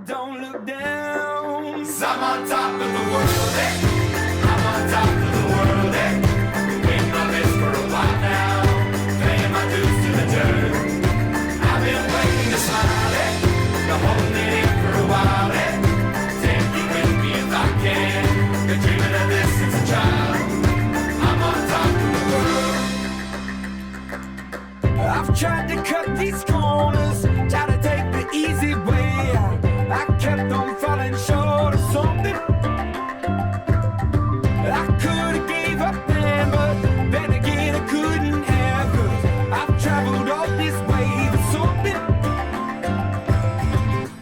don't look down. 'Cause I'm on top of the world, I'm on top of the world, Been waiting on this for a while now, paying my dues to the dirt. I've been waiting to smile, Been holding it in for a while, Take you with me if I can. Been dreaming of this since a child. I'm on top of the world. I've tried to cut these corners, tried to take the easy way. I kept on falling short of something. I could've gave up then, but then again I couldn't have. 'Cause I've traveled all this way for something.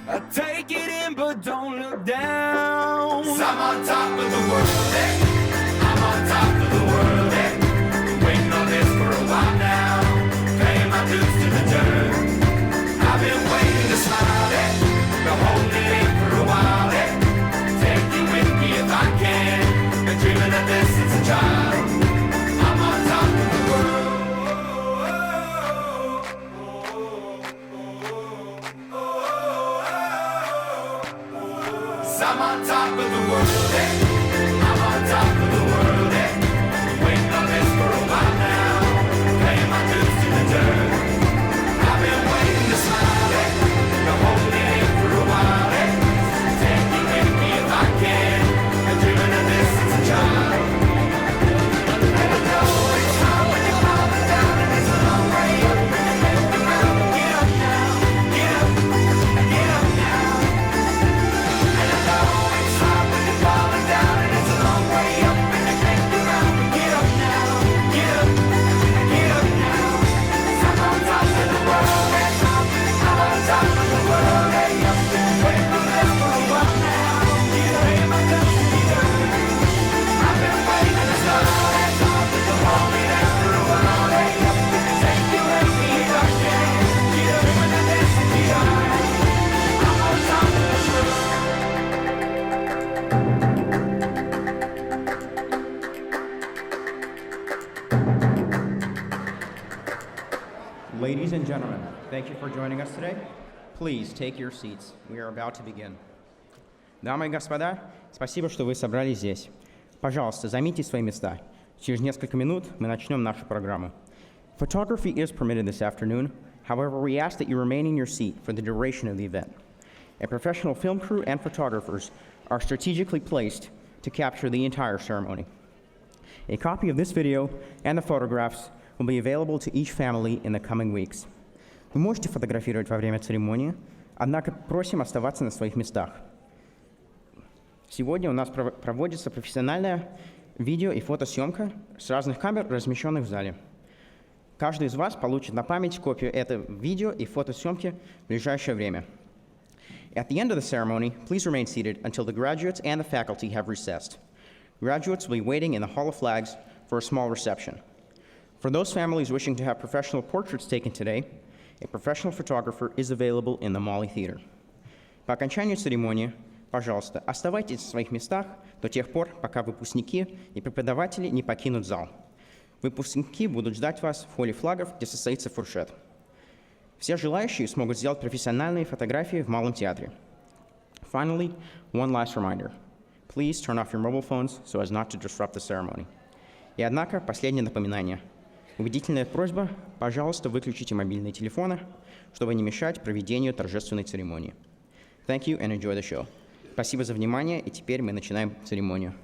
I take it in, but don't look down. 'Cause I'm on top of the world, I'm on top of the world, Been waiting on this for a while now, paying my dues to the dirt. I've been waiting to smile, Been holding it in for a while, Take you with me if I can. Been dreaming of this since a child. I'm on top of the world. 'Cause I'm on top of the world, I'm on top of the world, Been waiting on this for a while now, paying my dues to the dirt. I've been waiting to smile, Been holding it in for a while, Take you with me if I can. Been dreaming of this since a child. And I know it's hard when you're falling down and it's a long way up and you make the ground. Get up now, get up, get up now. And I know it's hard when you're falling down and it's a long way up and you make the ground. Get up now, get up, get up now. 'Cause I'm on top of the world, I'm on top of the world, Up and waiting for this for a while now. Paying my dues to the dirt. I've been waiting to start, holding it for a while, Up and take you with me if I can. Dreaming of this and beyond. I'm on top of the world. Ladies and gentlemen, thank you for joining us today. Please take your seats. We are about to begin. Дамы и господа, спасибо, что вы собрались здесь. Пожалуйста, займите свои места. Через несколько минут мы начнем нашу программу. Photography is permitted this afternoon. However, we ask that you remain in your seat for the duration of the event. A professional film crew and photographers are strategically placed to capture the entire ceremony. A copy of this video and the photographs will be available to each family in the coming weeks. Вы можете фотографировать во время церемонии, однако просим оставаться на своих местах. Сегодня у нас проводится профессиональная видео- и фотосъемка с разных камер, размещенных в зале. Каждый из вас получит на память копию этого видео и фотосъемки в ближайшее время. At the end of the ceremony, please remain seated until the graduates and the faculty have recessed. Graduates will be waiting in the Hall of Flags for a small reception. For those families wishing to have professional portraits taken today, a professional photographer is available in the Molly Theater. По окончанию церемонии, пожалуйста, оставайтесь в своих местах до тех пор, пока выпускники и преподаватели не покинут зал. Выпускники будут ждать вас в холле флагов, где состоится фуршет. Все желающие смогут сделать профессиональные фотографии в Малом театре. Finally, one last reminder. Please turn off your mobile phones so as not to disrupt the ceremony. И однако, последнее напоминание. Убедительная просьба, пожалуйста, выключите мобильные телефоны, чтобы не мешать проведению торжественной церемонии. Thank you and enjoy the show. Спасибо за внимание, и теперь мы начинаем церемонию.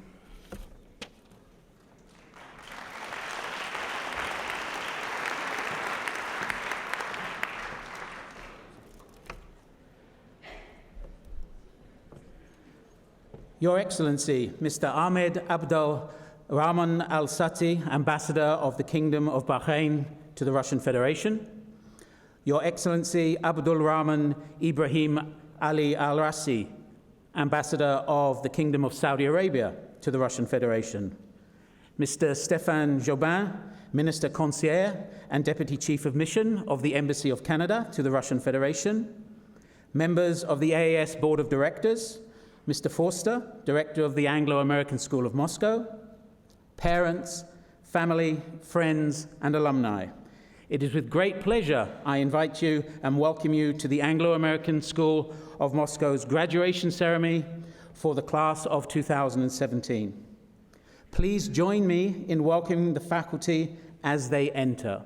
Your Excellency, Mr. Ahmed Abdul Rahman Al Sati, Ambassador of the Kingdom of Bahrain to the Russian Federation. Your Excellency, Abdul Rahman Ibrahim Ali Al Rasi, Ambassador of the Kingdom of Saudi Arabia to the Russian Federation. Mr. Stéphane Jobin, Minister Conseiller and Deputy Chief of Mission of the Embassy of Canada to the Russian Federation. Members of the AAS Board of Directors, Mr. Forster, Director of the Anglo-American School of Moscow, parents, family, friends, and alumni. It is with great pleasure I invite you and welcome you to the Anglo-American School of Moscow's graduation ceremony for the class of 2017. Please join me in welcoming the faculty as they enter.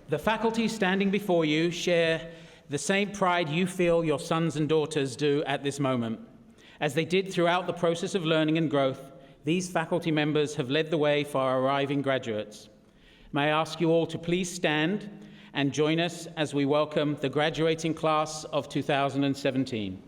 The faculty standing before you share the same pride you feel your sons and daughters do at this moment. As they did throughout the process of learning and growth, these faculty members have led the way for our arriving graduates. May I ask you all to please stand and join us as we welcome the graduating class of 2017.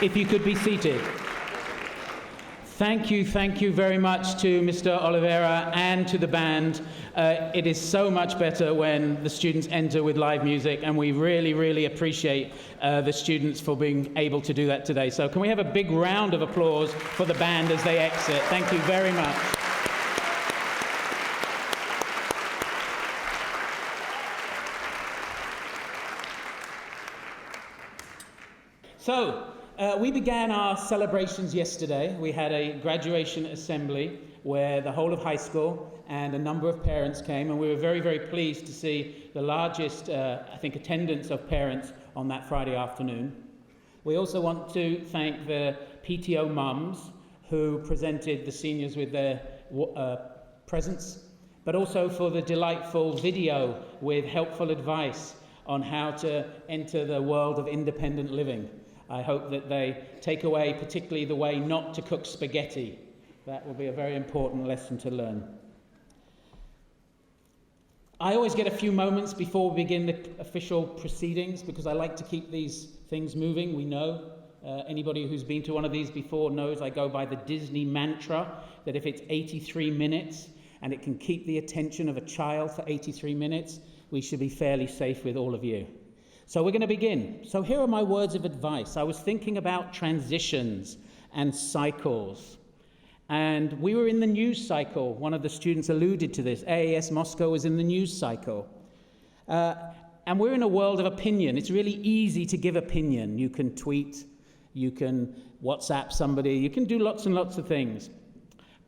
If you could be seated. Thank you very much to Mr. Oliveira and to the band. It is so much better when the students enter with live music, and we really appreciate the students for being able to do that today. So can we have a big round of applause for the band as they exit? Thank you very much. So, we began our celebrations yesterday. We had a graduation assembly where the whole of high school and a number of parents came, and we were very pleased to see the largest, I think, attendance of parents on that Friday afternoon. We also want to thank the PTO mums who presented the seniors with their presents, but also for the delightful video with helpful advice on how to enter the world of independent living. I hope that they take away particularly the way not to cook spaghetti. That will be a very important lesson to learn. I always get a few moments before we begin the official proceedings because I like to keep these things moving. We know, anybody who's been to one of these before knows I go by the Disney mantra that if it's 83 minutes and it can keep the attention of a child for 83 minutes, we should be fairly safe with all of you. So we're going to begin. So here are my words of advice. I was thinking about transitions and cycles. And we were in the news cycle. One of the students alluded to this. AAS Moscow was in the news cycle. And we're in a world of opinion. It's really easy to give opinion. You can tweet, you can WhatsApp somebody, you can do lots and lots of things.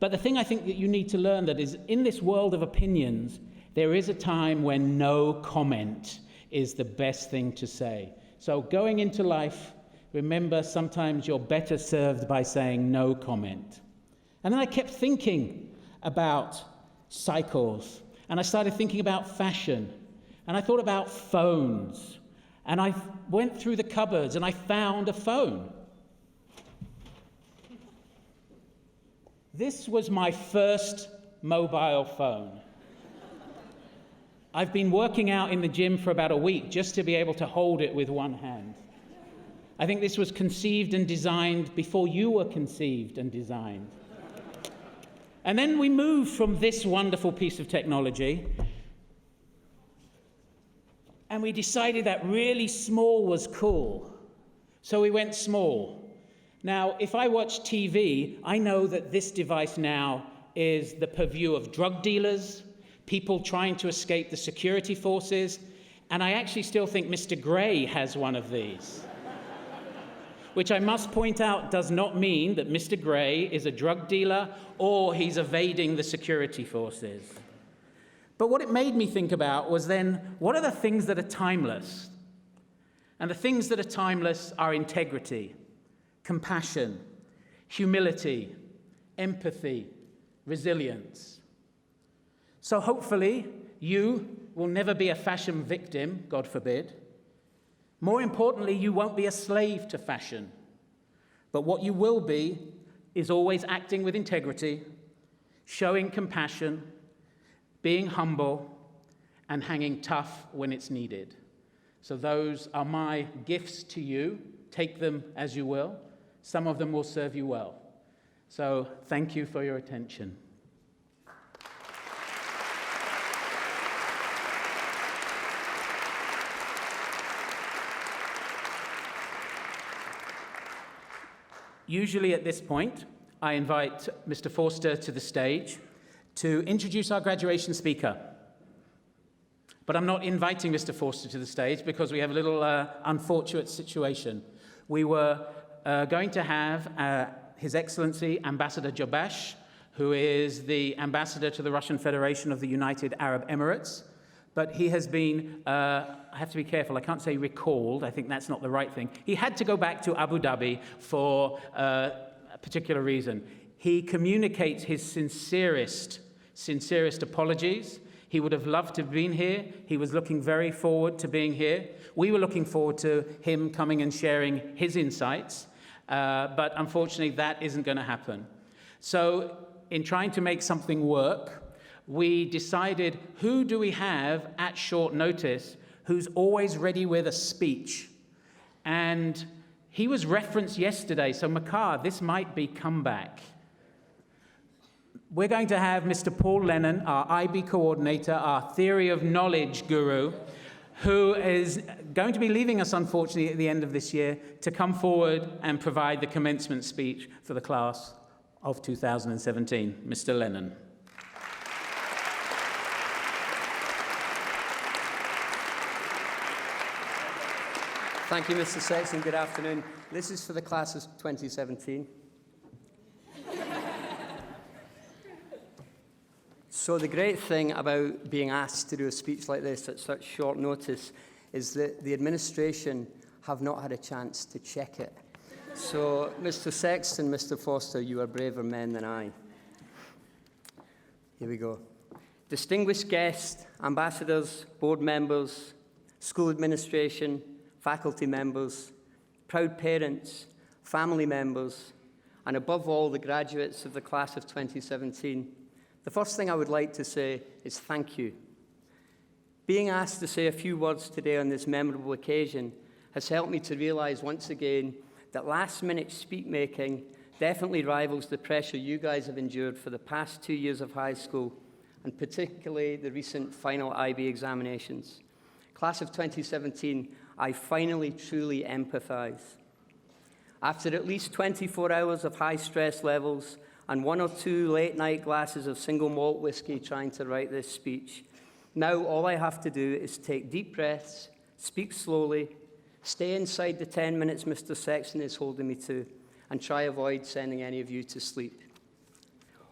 But the thing I think that you need to learn that is in this world of opinions, there is a time when no comment is the best thing to say. So going into life, remember sometimes you're better served by saying no comment. And then I kept thinking about cycles, and I started thinking about fashion, and I thought about phones, and I went through the cupboards and I found a phone. This was my first mobile phone. I've been working out in the gym for about a week just to be able to hold it with one hand. I think this was conceived and designed before you were conceived and designed. And then we moved from this wonderful piece of technology, and we decided that really small was cool. So we went small. Now, if I watch TV, I know that this device now is the purview of drug dealers, people trying to escape the security forces, and I actually still think Mr. Gray has one of these. Which I must point out does not mean that Mr. Gray is a drug dealer or he's evading the security forces. But what it made me think about was then, what are the things that are timeless? And the things that are timeless are integrity, compassion, humility, empathy, resilience. So hopefully, you will never be a fashion victim, God forbid. More importantly, you won't be a slave to fashion. But what you will be is always acting with integrity, showing compassion, being humble, and hanging tough when it's needed. So those are my gifts to you. Take them as you will. Some of them will serve you well. So thank you for your attention. Usually at this point, I invite Mr. Forster to the stage to introduce our graduation speaker. But I'm not inviting Mr. Forster to the stage because we have a little unfortunate situation. We were going to have His Excellency Ambassador Jobash, who is the ambassador to the Russian Federation of the United Arab Emirates, but he has been, I have to be careful, I can't say recalled, I think that's not the right thing. He had to go back to Abu Dhabi for a particular reason. He communicates his sincerest apologies. He would have loved to have been here. He was looking very forward to being here. We were looking forward to him coming and sharing his insights, but unfortunately that isn't going to happen. So in trying to make something work, we decided, who do we have at short notice who's always ready with a speech? And He was referenced yesterday, so Makar, this might be comeback. We're going to have Mr. Paul Lennon, our IB coordinator, our theory of knowledge guru, who is going to be leaving us, unfortunately, at the end of this year, to come forward and provide the commencement speech for the class of 2017. Mr. Lennon. Thank you, Mr. Sexton. Good afternoon. This is for the class of 2017. So the great thing about being asked to do a speech like this at such short notice is that the administration have not had a chance to check it. So, Mr. Sexton, Mr. Foster, you are braver men than I. Here we go. Distinguished guests, ambassadors, board members, school administration, faculty members, proud parents, family members, and above all, the graduates of the class of 2017, the first thing I would like to say is thank you. Being asked to say a few words today on this memorable occasion has helped me to realize once again that last-minute speak-making definitely rivals the pressure you guys have endured for the past 2 years of high school, and particularly the recent final IB examinations. Class of 2017, I finally truly empathize. After at least 24 hours of high stress levels and 1 or 2 late-night glasses of single malt whiskey trying to write this speech, now all I have to do is take deep breaths, speak slowly, stay inside the 10 minutes Mr. Sexton is holding me to, and try avoid sending any of you to sleep.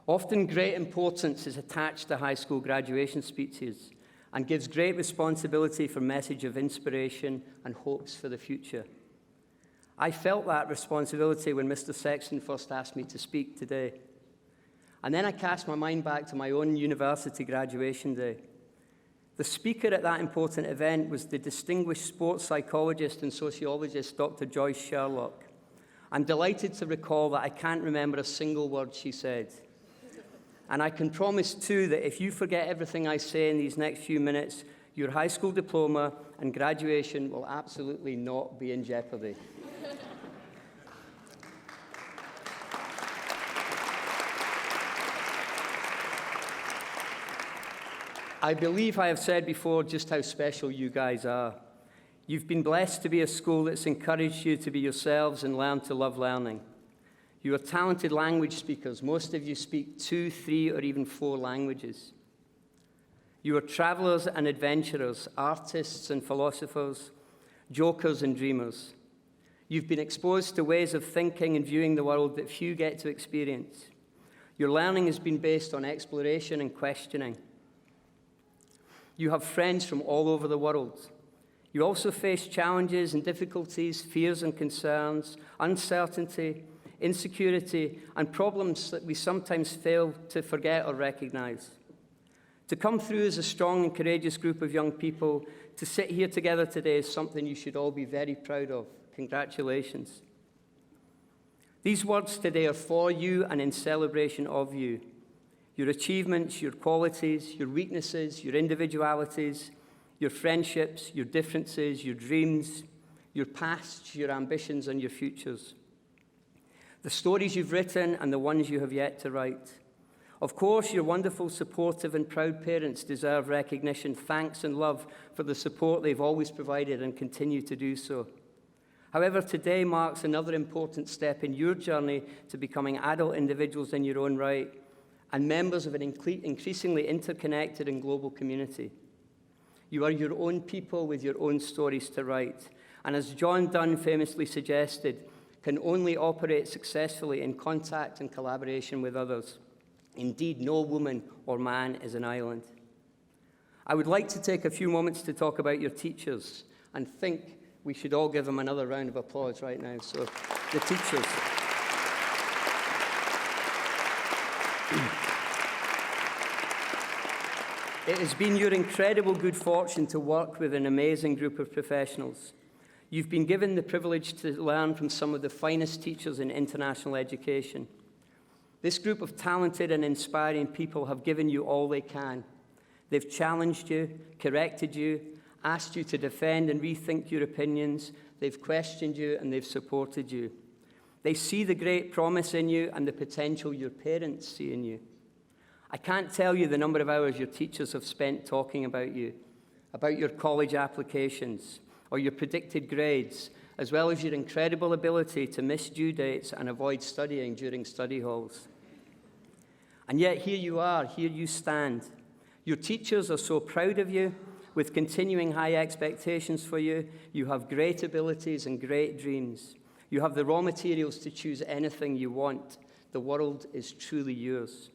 Often great importance is attached to high school graduation speeches and gives great responsibility for message of inspiration and hopes for the future. I felt that responsibility when Mr. Sexton first asked me to speak today. And then I cast my mind back to my own university graduation day. The speaker at that important event was the distinguished sports psychologist and sociologist, Dr. Joyce Sherlock. I'm delighted to recall that I can't remember a single word she said. And I can promise, too, that if you forget everything I say in these next few minutes, your high school diploma and graduation will absolutely not be in jeopardy. I believe I have said before just how special you guys are. You've been blessed to be a school that's encouraged you to be yourselves and learn to love learning. You are talented language speakers. Most of you speak 2, 3, or even 4 languages. You are travelers and adventurers, artists and philosophers, jokers and dreamers. You've been exposed to ways of thinking and viewing the world that few get to experience. Your learning has been based on exploration and questioning. You have friends from all over the world. You also face challenges and difficulties, fears and concerns, uncertainty, insecurity, and problems that we sometimes fail to forget or recognize. To come through as a strong and courageous group of young people, to sit here together today is something you should all be very proud of. Congratulations. These words today are for you and in celebration of you. Your achievements, your qualities, your weaknesses, your individualities, your friendships, your differences, your dreams, your pasts, your ambitions, and your futures. The stories you've written and the ones you have yet to write. Of course, your wonderful, supportive, and proud parents deserve recognition, thanks, and love for the support they've always provided and continue to do so. However, today marks another important step in your journey to becoming adult individuals in your own right and members of an increasingly interconnected and global community. You are your own people with your own stories to write, and as John Donne famously suggested, can only operate successfully in contact and collaboration with others. Indeed, no woman or man is an island. I would like to take a few moments to talk about your teachers, and think we should all give them another round of applause right now. So, the teachers. It has been your incredible good fortune to work with an amazing group of professionals. You've been given the privilege to learn from some of the finest teachers in international education. This group of talented and inspiring people have given you all they can. They've challenged you, corrected you, asked you to defend and rethink your opinions. they've questioned you, and they've supported you. They see the great promise in you and the potential your parents see in you. I can't tell you the number of hours your teachers have spent talking about you, about your college applications, or your predicted grades, as well as your incredible ability to miss due dates and avoid studying during study halls. And yet here you are, here you stand. Your teachers are so proud of you, with continuing high expectations for you. You have great abilities and great dreams. You have the raw materials to choose anything you want. The world is truly yours.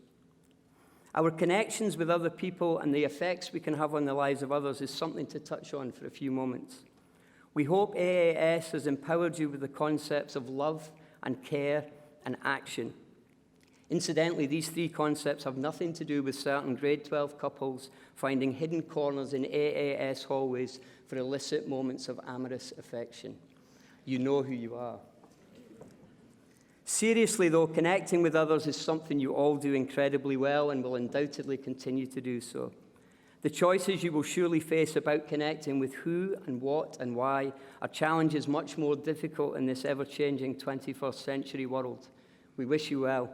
Our connections with other people and the effects we can have on the lives of others is something to touch on for a few moments. We hope AAS has empowered you with the concepts of love and care and action. Incidentally, these three concepts have nothing to do with certain grade 12 couples finding hidden corners in AAS hallways for illicit moments of amorous affection. You know who you are. Seriously, though, connecting with others is something you all do incredibly well and will undoubtedly continue to do so. The choices you will surely face about connecting with who and what and why are challenges much more difficult in this ever-changing 21st century world. We wish you well.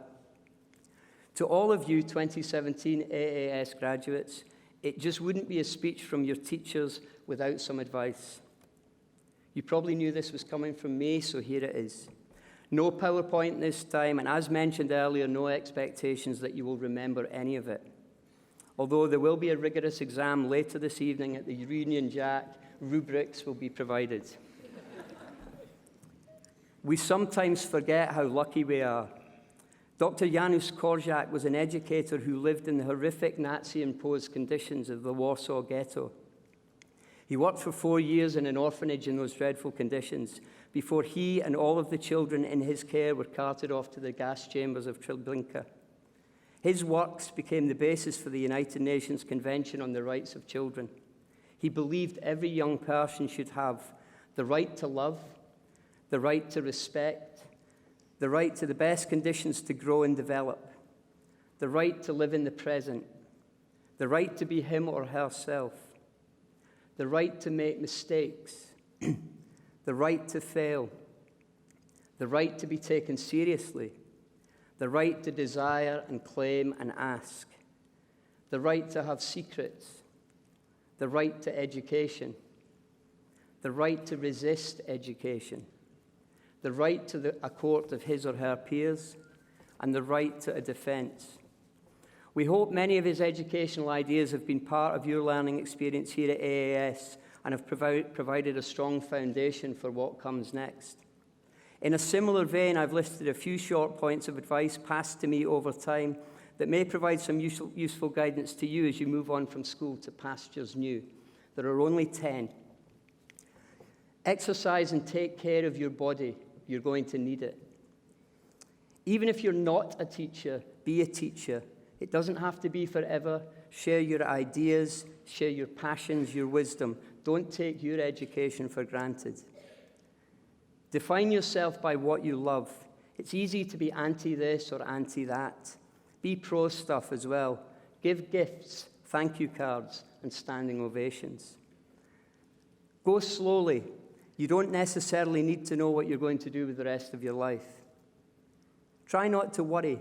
To all of you 2017 AAS graduates, it just wouldn't be a speech from your teachers without some advice. You probably knew this was coming from me, so here it is. No PowerPoint this time, and as mentioned earlier, no expectations that you will remember any of it. Although there will be a rigorous exam later this evening at the Union Jack, rubrics will be provided. We sometimes forget how lucky we are. Dr. Janusz Korczak was an educator who lived in the horrific Nazi-imposed conditions of the Warsaw Ghetto. He worked for 4 years in an orphanage in those dreadful conditions before he and all of the children in his care were carted off to the gas chambers of Treblinka. His works became the basis for the United Nations Convention on the Rights of Children. He believed every young person should have the right to love, the right to respect, the right to the best conditions to grow and develop, the right to live in the present, the right to be him or herself, the right to make mistakes, the right to fail, the right to be taken seriously, the right to desire and claim and ask, the right to have secrets, the right to education, the right to resist education, the right to a court of his or her peers, and the right to a defense. We hope many of his educational ideas have been part of your learning experience here at AAS and have provided a strong foundation for what comes next. In a similar vein, I've listed a few short points of advice passed to me over time that may provide some useful guidance to you as you move on from school to pastures new. There are only 10. Exercise and take care of your body. You're going to need it. Even if you're not a teacher, be a teacher. It doesn't have to be forever. Share your ideas, share your passions, your wisdom. Don't take your education for granted. Define yourself by what you love. It's easy to be anti-this or anti-that. Be pro stuff as well. Give gifts, thank you cards, and standing ovations. Go slowly. You don't necessarily need to know what you're going to do with the rest of your life. Try not to worry.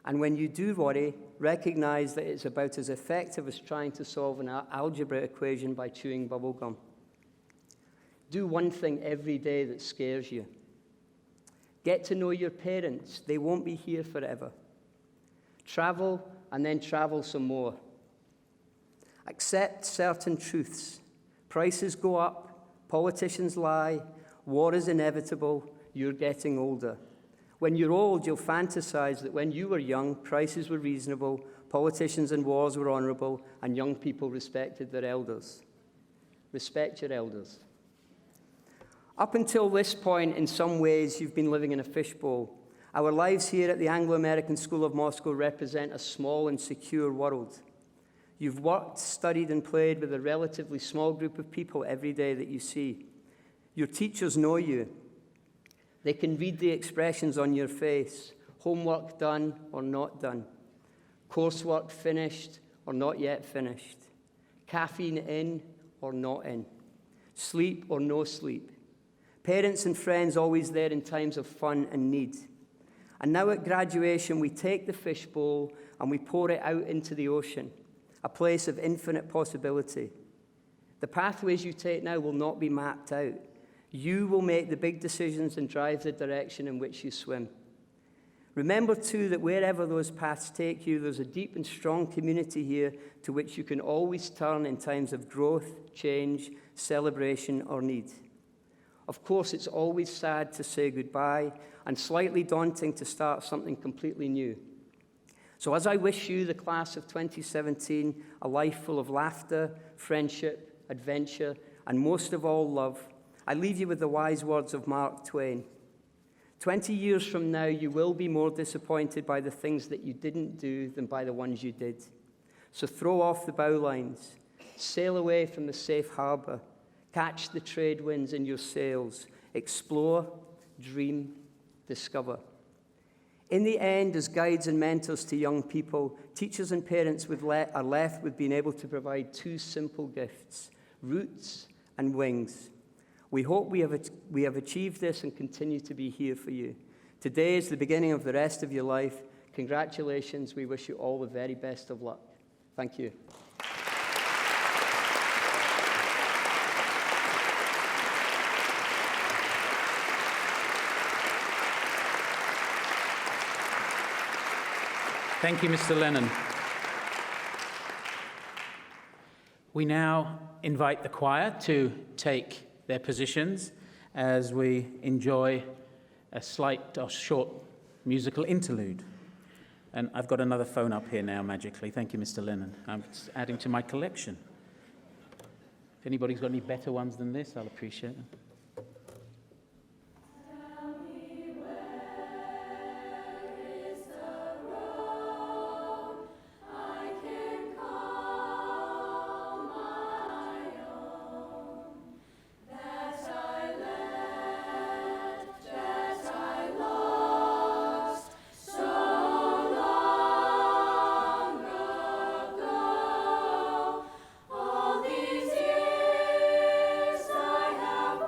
And when you do worry, recognize that it's about as effective as trying to solve an algebra equation by chewing bubblegum. Do one thing every day that scares you. Get to know your parents. They won't be here forever. Travel and then travel some more. Accept certain truths. Prices go up. Politicians lie. War is inevitable. You're getting older. When you're old, you'll fantasize that when you were young, prices were reasonable, politicians and wars were honorable, and young people respected their elders. Respect your elders. Up until this point, in some ways, you've been living in a fishbowl. Our lives here at the Anglo-American School of Moscow represent a small and secure world. You've worked, studied, and played with a relatively small group of people every day that you see. Your teachers know you. They can read the expressions on your face, homework done or not done, coursework finished or not yet finished, caffeine in or not in, sleep or no sleep, Parents and friends always there in times of fun and need. And now at graduation, we take the fishbowl and we pour it out into the ocean, a place of infinite possibility. The pathways you take now will not be mapped out. You will make the big decisions and drive the direction in which you swim. Remember, too, that wherever those paths take you, there's a deep and strong community here to which you can always turn in times of growth, change, celebration, or need. Of course, it's always sad to say goodbye and slightly daunting to start something completely new. So as I wish you, the class of 2017, a life full of laughter, friendship, adventure, and most of all, love, I leave you with the wise words of Mark Twain. 20 years from now, you will be more disappointed by the things that you didn't do than by the ones you did. So throw off the bowlines, sail away from the safe harbor, catch the trade winds in your sails, explore, dream, discover. In the end, as guides and mentors to young people, teachers and parents are left with being able to provide two simple gifts, roots and wings. We hope we have achieved this and continue to be here for you. Today is the beginning of the rest of your life. Congratulations. We wish you all the very best of luck. Thank you. Thank you, Mr. Lennon. We now invite the choir to take their positions as we enjoy a slight or short musical interlude. And I've got another phone up here now, magically. Thank you, Mr. Lennon. I'm just adding to my collection. If anybody's got any better ones than this, I'll appreciate them. All these years I have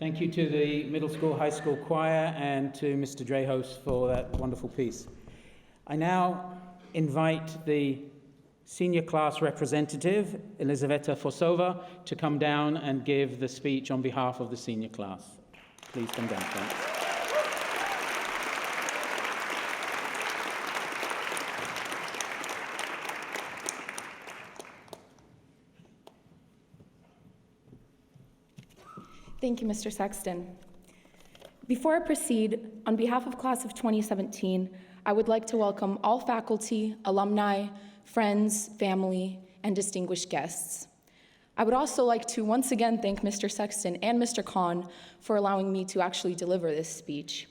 Thank you to the middle school, high school choir, and to Mr. Drehos for that wonderful piece. I now invite the senior class representative, Elizaveta Forsova, to come down and give the speech on behalf of the senior class. Please come down, thanks. Thank you, Mr. Sexton. Before I proceed, on behalf of Class of 2017, I would like to welcome all faculty, alumni, friends, family, and distinguished guests. I would also like to once again thank Mr. Sexton and Mr. Khan for allowing me to actually deliver this speech.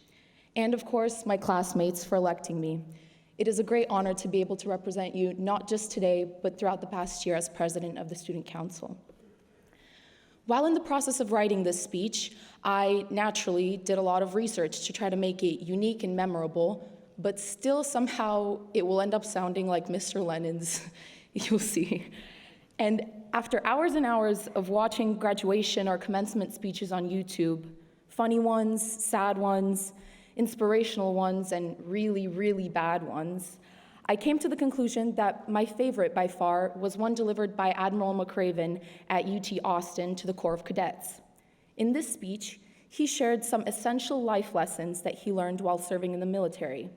And of course, my classmates for electing me. It is a great honor to be able to represent you, not just today, but throughout the past year as president of the Student Council. While in the process of writing this speech, I naturally did a lot of research to try to make it unique and memorable, but still somehow it will end up sounding like Mr. Lenin's, you'll see. And after hours and hours of watching graduation or commencement speeches on YouTube, funny ones, sad ones, inspirational ones, and really, really bad ones, I came to the conclusion that my favorite by far was one delivered by Admiral McRaven at UT Austin to the Corps of Cadets. In this speech, he shared some essential life lessons that he learned while serving in the military.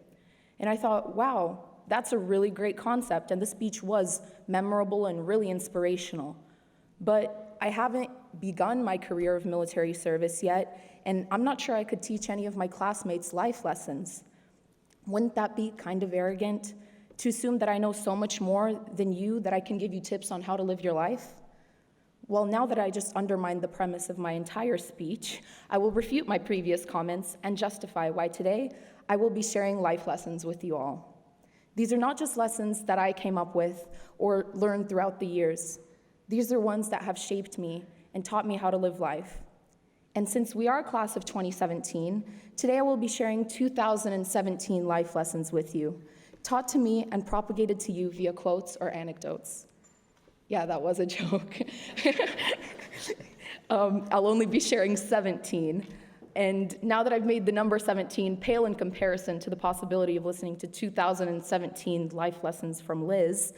And I thought, wow, that's a really great concept, and the speech was memorable and really inspirational. But I haven't begun my career of military service yet, and I'm not sure I could teach any of my classmates life lessons. Wouldn't that be kind of arrogant? To assume that I know so much more than you that I can give you tips on how to live your life? Well, now that I just undermined the premise of my entire speech, I will refute my previous comments and justify why today I will be sharing life lessons with you all. These are not just lessons that I came up with or learned throughout the years. These are ones that have shaped me and taught me how to live life. And since we are a class of 2017, today I will be sharing 2017 life lessons with you, taught to me and propagated to you via quotes or anecdotes. Yeah, that was a joke. I'll only be sharing 17. And now that I've made the number 17 pale in comparison to the possibility of listening to 2017 life lessons from Liz,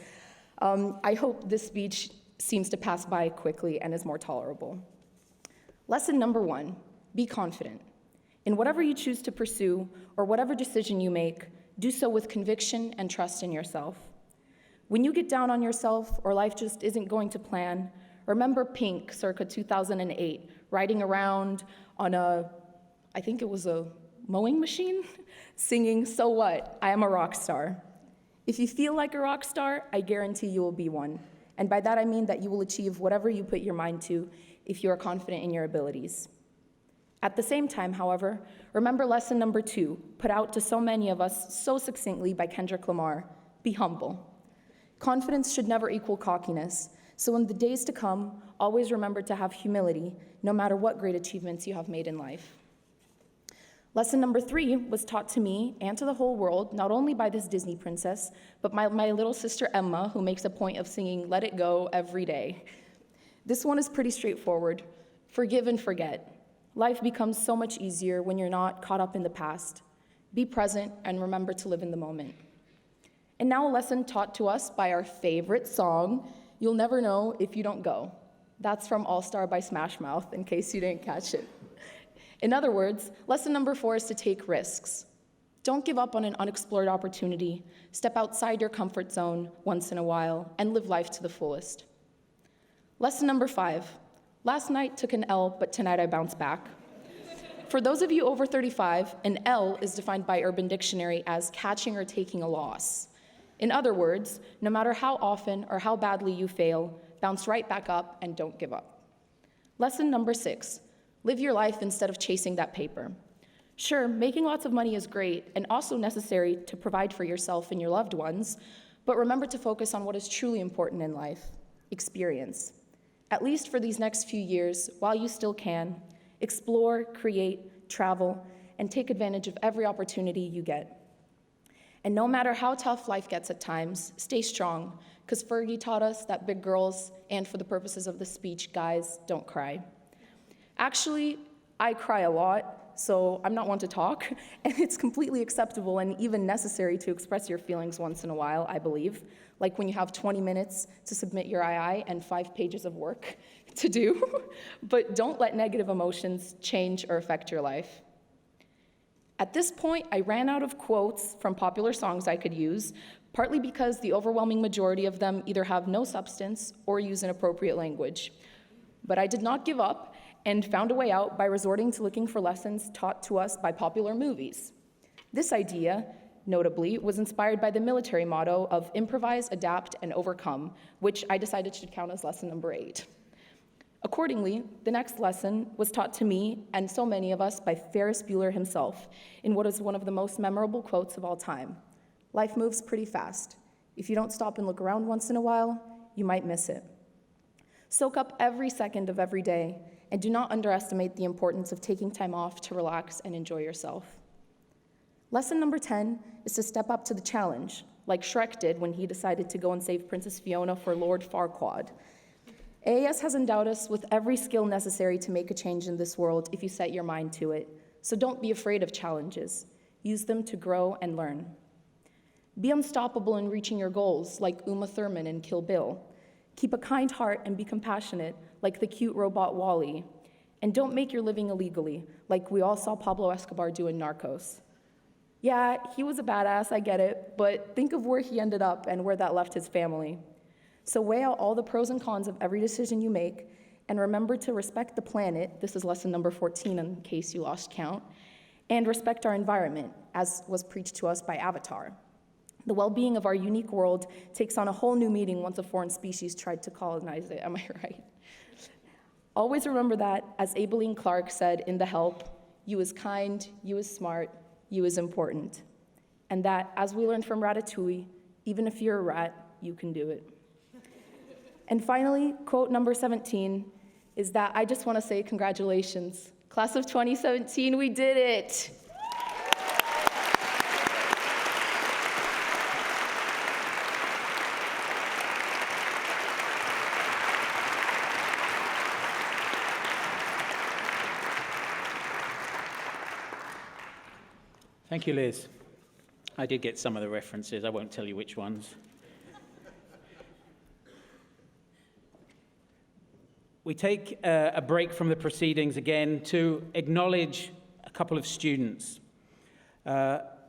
I hope this speech seems to pass by quickly and is more tolerable. Lesson number 1, be confident. In whatever you choose to pursue or whatever decision you make, do so with conviction and trust in yourself. When you get down on yourself or life just isn't going to plan, remember Pink circa 2008, riding around on I think it was a mowing machine, singing, "So what? I am a rock star." If you feel like a rock star, I guarantee you will be one. And by that I mean that you will achieve whatever you put your mind to if you are confident in your abilities. At the same time, however, remember lesson number 2, put out to so many of us so succinctly by Kendrick Lamar, be humble. Confidence should never equal cockiness, so in the days to come, always remember to have humility, no matter what great achievements you have made in life. Lesson number 3 was taught to me and to the whole world, not only by this Disney princess, but my little sister Emma, who makes a point of singing "Let It Go" every day. This one is pretty straightforward. Forgive and forget. Life becomes so much easier when you're not caught up in the past. Be present and remember to live in the moment. And now a lesson taught to us by our favorite song, "You'll Never Know If You Don't Go." That's from All Star by Smash Mouth, in case you didn't catch it. In other words, lesson number 4 is to take risks. Don't give up on an unexplored opportunity. Step outside your comfort zone once in a while and live life to the fullest. Lesson number 5. Last night took an L, but tonight I bounce back. For those of you over 35, an L is defined by Urban Dictionary as catching or taking a loss. In other words, no matter how often or how badly you fail, bounce right back up and don't give up. Lesson number 6, live your life instead of chasing that paper. Sure, making lots of money is great and also necessary to provide for yourself and your loved ones, but remember to focus on what is truly important in life, experience. At least for these next few years, while you still can, explore, create, travel, and take advantage of every opportunity you get. And no matter how tough life gets at times, stay strong, because Fergie taught us that big girls, and for the purposes of the speech, guys, don't cry. Actually, I cry a lot, so I'm not one to talk, and it's completely acceptable and even necessary to express your feelings once in a while, I believe, like when you have 20 minutes to submit your II and 5 pages of work to do, but don't let negative emotions change or affect your life. At this point, I ran out of quotes from popular songs I could use, partly because the overwhelming majority of them either have no substance or use inappropriate language. But I did not give up and found a way out by resorting to looking for lessons taught to us by popular movies. This idea, notably, was inspired by the military motto of improvise, adapt, and overcome, which I decided should count as lesson number 8. Accordingly, the next lesson was taught to me and so many of us by Ferris Bueller himself in what is one of the most memorable quotes of all time. Life moves pretty fast. If you don't stop and look around once in a while, you might miss it. Soak up every second of every day, and do not underestimate the importance of taking time off to relax and enjoy yourself. Lesson number 10 is to step up to the challenge, like Shrek did when he decided to go and save Princess Fiona for Lord Farquaad. AAS has endowed us with every skill necessary to make a change in this world if you set your mind to it, so don't be afraid of challenges. Use them to grow and learn. Be unstoppable in reaching your goals, like Uma Thurman in Kill Bill. Keep a kind heart and be compassionate, like the cute robot Wall-E. And don't make your living illegally, like we all saw Pablo Escobar do in Narcos. Yeah, he was a badass, I get it, but think of where he ended up and where that left his family. So weigh out all the pros and cons of every decision you make, and remember to respect the planet, this is lesson number 14 in case you lost count, and respect our environment, as was preached to us by Avatar. The well-being of our unique world takes on a whole new meaning once a foreign species tried to colonize it, am I right? Always remember that, as Aibileen Clark said in The Help, you is kind, you is smart, you is important. And that, as we learned from Ratatouille, even if you're a rat, you can do it. And finally, quote number 17 is that I just want to say congratulations. Class of 2017, we did it. Thank you, Liz. I did get some of the references. I won't tell you which ones. We take a break from the proceedings again to acknowledge a couple of students.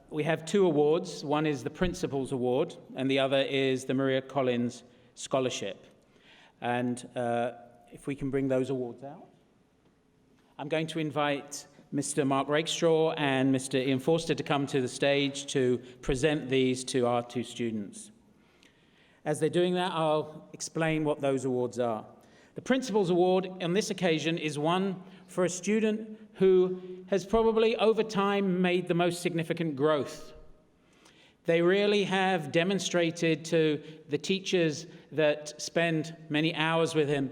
We have 2 awards. One is the Principal's Award, and the other is the Maria Collins Scholarship. And if we can bring those awards out. I'm going to invite Mr. Mark Rakestraw and Mr. Ian Forster to come to the stage to present these to our 2 students. As they're doing that, I'll explain what those awards are. The Principal's Award on this occasion is one for a student who has probably over time made the most significant growth. They really have demonstrated to the teachers that spend many hours with him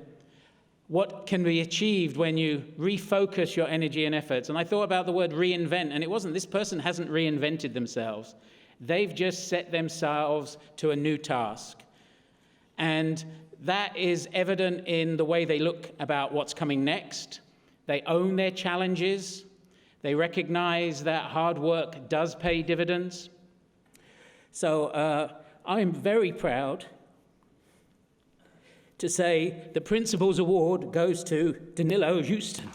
what can be achieved when you refocus your energy and efforts. And I thought about the word reinvent, and it wasn't, this person hasn't reinvented themselves. They've just set themselves to a new task. And that is evident in the way they look about what's coming next. They own their challenges. They recognize that hard work does pay dividends. So I'm very proud to say the Principal's Award goes to Danilo Houston.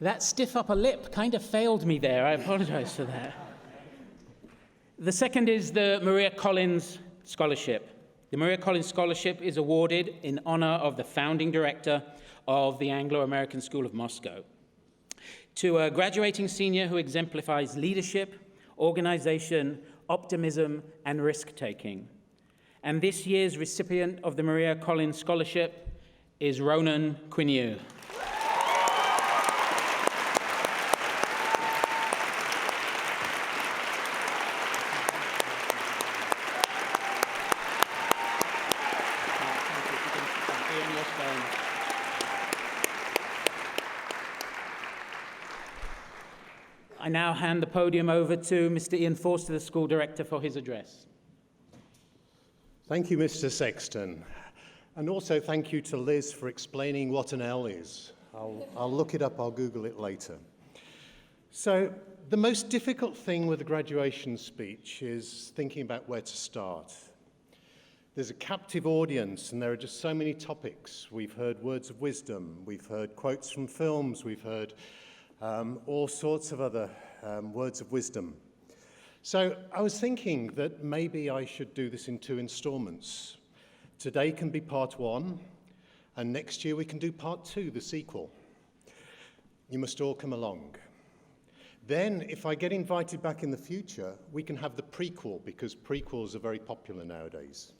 That stiff upper lip kind of failed me there. I apologize for that. The second is the Maria Collins Scholarship. The Maria Collins Scholarship is awarded in honor of the founding director of the Anglo-American School of Moscow to a graduating senior who exemplifies leadership, organization, optimism, and risk-taking. And this year's recipient of the Maria Collins Scholarship is Ronan Quinnew. I now hand the podium over to Mr. Ian Forster, the school director, for his address. Thank you, Mr. Sexton. And also thank you to Liz for explaining what an L is. I'll look it up, I'll Google it later. So the most difficult thing with a graduation speech is thinking about where to start. There's a captive audience and there are just so many topics. We've heard words of wisdom, we've heard quotes from films, we've heard all sorts of other words of wisdom. So I was thinking that maybe I should do this in 2 installments. Today can be part 1, and next year we can do part 2, the sequel. You must all come along. Then, if I get invited back in the future, we can have the prequel, because prequels are very popular nowadays.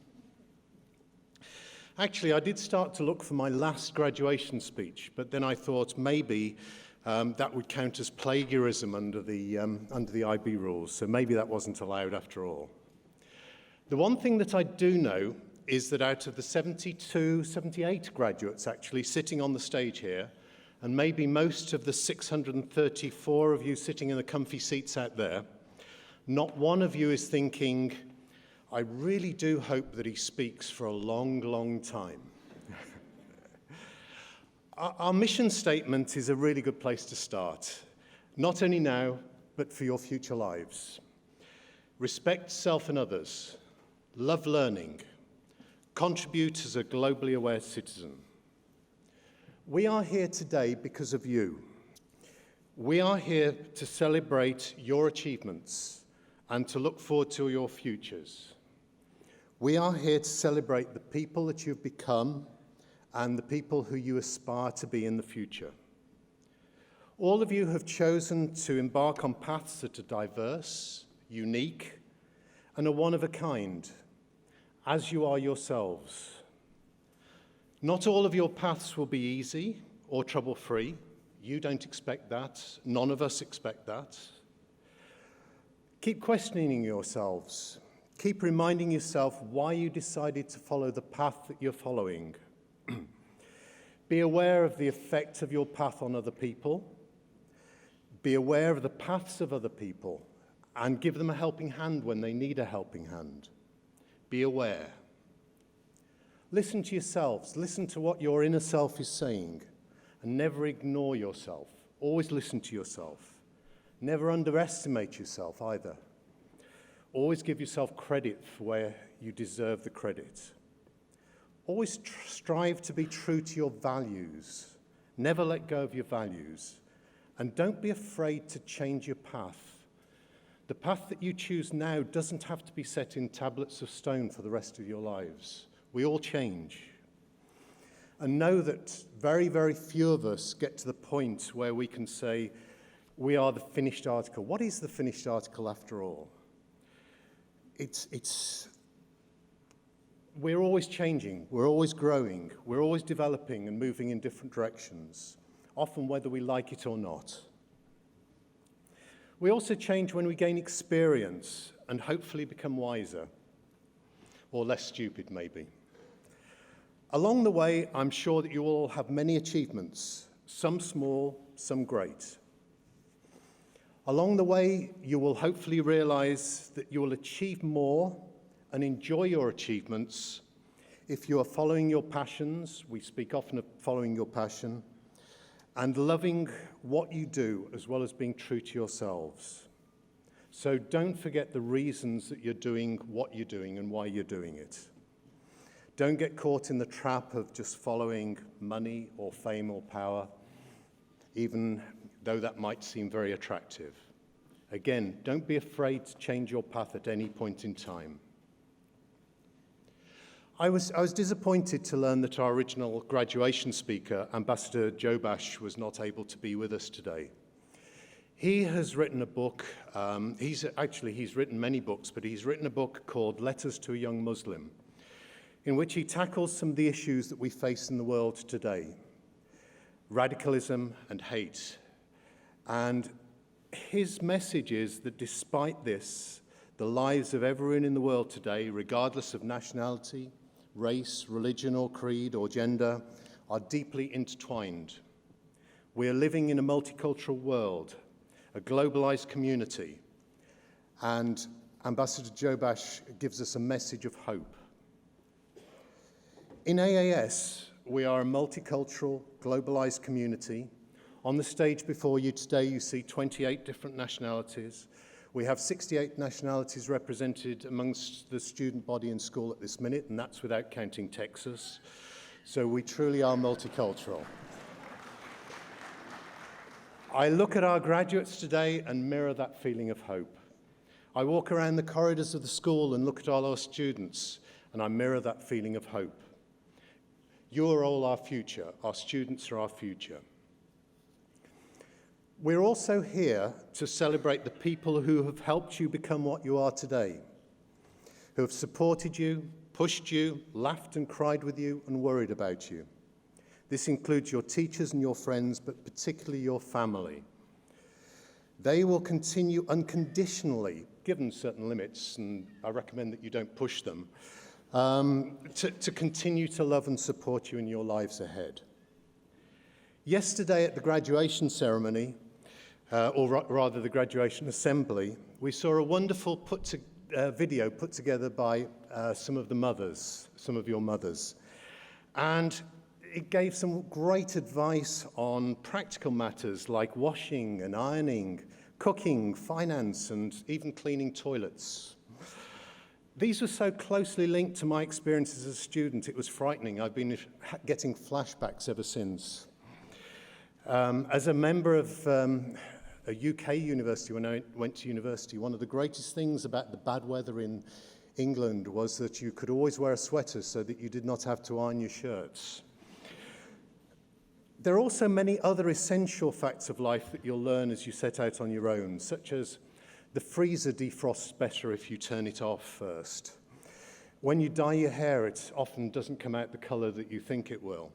Actually, I did start to look for my last graduation speech, but then I thought maybe that would count as plagiarism under the IB rules, so maybe that wasn't allowed after all. The one thing that I do know is that out of the 72, 78 graduates actually sitting on the stage here, and maybe most of the 634 of you sitting in the comfy seats out there, not one of you is thinking, I really do hope that he speaks for a long, long time. Our mission statement is a really good place to start, not only now, but for your future lives. Respect self and others, love learning, contribute as a globally aware citizen. We are here today because of you. We are here to celebrate your achievements and to look forward to your futures. We are here to celebrate the people that you've become and the people who you aspire to be in the future. All of you have chosen to embark on paths that are diverse, unique, and are one of a kind, as you are yourselves. Not all of your paths will be easy or trouble-free. You don't expect that. None of us expect that. Keep questioning yourselves. Keep reminding yourself why you decided to follow the path that you're following. Be aware of the effect of your path on other people. Be aware of the paths of other people and give them a helping hand when they need a helping hand. Be aware. Listen to yourselves. Listen to what your inner self is saying and never ignore yourself. Always listen to yourself. Never underestimate yourself either. Always give yourself credit for where you deserve the credit. Always strive to be true to your values. Never let go of your values. And don't be afraid to change your path. The path that you choose now doesn't have to be set in tablets of stone for the rest of your lives. We all change. And know that very, very few of us get to the point where we can say, we are the finished article. What is the finished article after all? We're always changing, we're always growing, we're always developing and moving in different directions, often whether we like it or not. We also change when we gain experience and hopefully become wiser, or less stupid maybe. Along the way, I'm sure that you all have many achievements, some small, some great. Along the way, you will hopefully realize that you will achieve more and enjoy your achievements if you are following your passions. We speak often of following your passion, and loving what you do as well as being true to yourselves. So don't forget the reasons that you're doing what you're doing and why you're doing it. Don't get caught in the trap of just following money or fame or power, even though that might seem very attractive. Again, don't be afraid to change your path at any point in time. I was disappointed to learn that our original graduation speaker, Ambassador Jobash, was not able to be with us today. He has written a book, he's written many books, but he's written a book called Letters to a Young Muslim, in which he tackles some of the issues that we face in the world today, radicalism and hate. And his message is that despite this, the lives of everyone in the world today, regardless of nationality, race, religion or creed or gender, are deeply intertwined. We are living in a multicultural world, a globalized community. And Ambassador Jobash gives us a message of hope. In AAS, we are a multicultural, globalized community. On the stage before you today, you see 28 different nationalities. We have 68 nationalities represented amongst the student body in school at this minute, and that's without counting Texas. So we truly are multicultural. I look at our graduates today and mirror that feeling of hope. I walk around the corridors of the school and look at all our students, and I mirror that feeling of hope. You are all our future. Our students are our future. We're also here to celebrate the people who have helped you become what you are today, who have supported you, pushed you, laughed and cried with you, and worried about you. This includes your teachers and your friends, but particularly your family. They will continue unconditionally, given certain limits, and I recommend that you don't push them, to continue to love and support you in your lives ahead. Yesterday at the graduation ceremony, or rather the graduation assembly, we saw a wonderful video put together by some of your mothers. And it gave some great advice on practical matters like washing and ironing, cooking, finance, and even cleaning toilets. These were so closely linked to my experiences as a student, it was frightening. I've been getting flashbacks ever since. As a member of a UK university, when I went to university, one of the greatest things about the bad weather in England was that you could always wear a sweater so that you did not have to iron your shirts. There are also many other essential facts of life that you'll learn as you set out on your own, such as the freezer defrosts better if you turn it off first. When you dye your hair, it often doesn't come out the color that you think it will.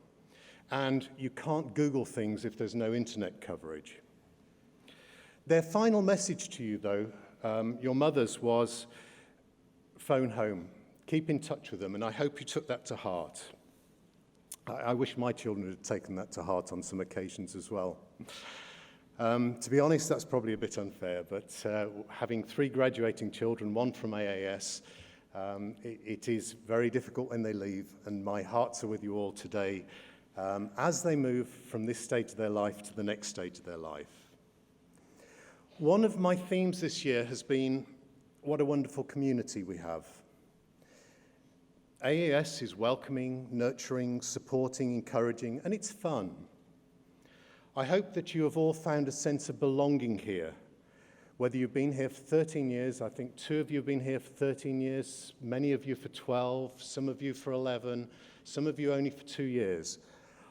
And you can't Google things if there's no internet coverage. Their final message to you, though, your mother's, was phone home. Keep in touch with them, and I hope you took that to heart. I wish my children had taken that to heart on some occasions as well. To be honest, that's probably a bit unfair, but having 3 graduating children, 1 from AAS, it is very difficult when they leave, and my hearts are with you all today as they move from this stage of their life to the next stage of their life. One of my themes this year has been what a wonderful community we have. AAS is welcoming, nurturing, supporting, encouraging, and it's fun. I hope that you have all found a sense of belonging here. Whether you've been here for 13 years, I think 2 of you have been here for 13 years, many of you for 12, some of you for 11, some of you only for 2 years.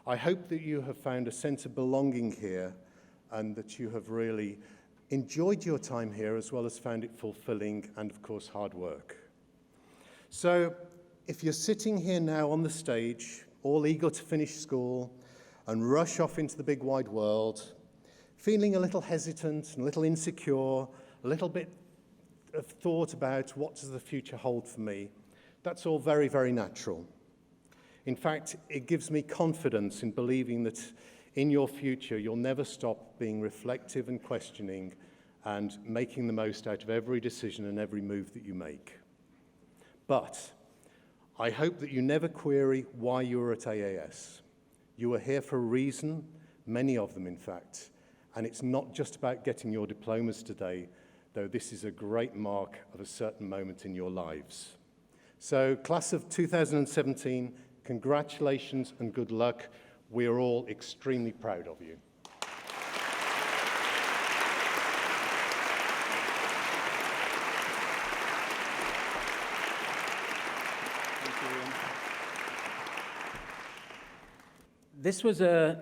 I hope that you have found a sense of belonging here and that you have really enjoyed your time here as well as found it fulfilling and, of course, hard work. So, if you're sitting here now on the stage, all eager to finish school and rush off into the big wide world, feeling a little hesitant and a little insecure, a little bit of thought about what does the future hold for me, that's all very, very natural. In fact, it gives me confidence in believing that in your future, you'll never stop being reflective and questioning and making the most out of every decision and every move that you make. But I hope that you never query why you're at AAS. You are here for a reason, many of them in fact, and it's not just about getting your diplomas today, though this is a great mark of a certain moment in your lives. So, class of 2017, congratulations and good luck. We are all extremely proud of you. This was an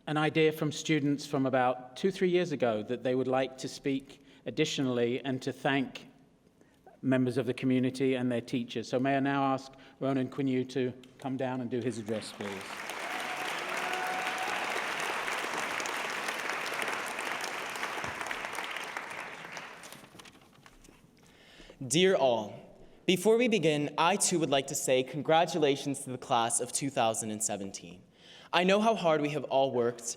idea from students from about 2-3 years ago that they would like to speak additionally and to thank members of the community and their teachers. So may I now ask Ronan Quinu to come down and do his address, please. Dear all, before we begin, I too would like to say congratulations to the class of 2017. I know how hard we have all worked